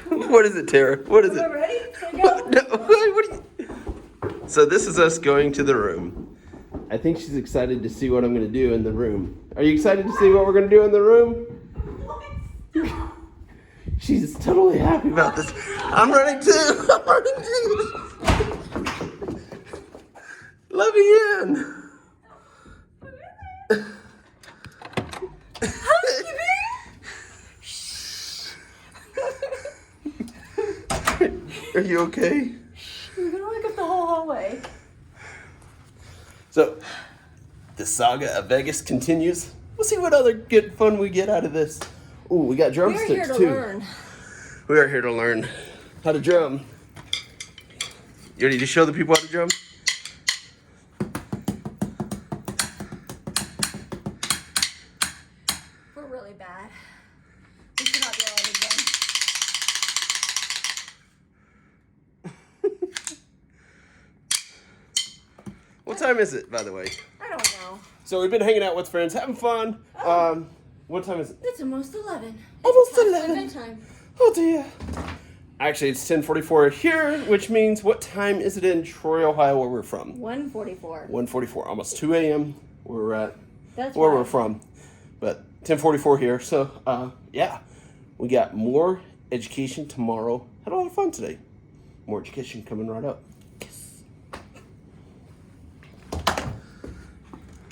What is it, Tara? What is it? Ready? Here we go. What? No, what are you... So this is us going to the room. I think she's excited to see what I'm going to do in the room. Are you excited to see what we're going to do in the room? She's totally happy about this. I'm running too. I'm running too. Let me in. Are you okay? We're gonna look up the whole hallway. So, the saga of Vegas continues. We'll see what other good fun we get out of this. Ooh, we got drumsticks We're here to too. learn. We are here to learn how to drum. You ready to show the people how to drum? We're really bad. We should not be allowed to drum. What time is it, by the way? I don't know. So we've been hanging out with friends, having fun. What time is it? It's almost 11. Almost It's past 11. my bedtime. Oh dear. Actually, it's 10:44 here, which means what time is it in Troy, Ohio, where we're from? 1:44. 1:44, almost 2 a.m. where we're at. That's where right. we're from. But 10:44 here. So, yeah, we got more education tomorrow. Had a lot of fun today. More education coming right up.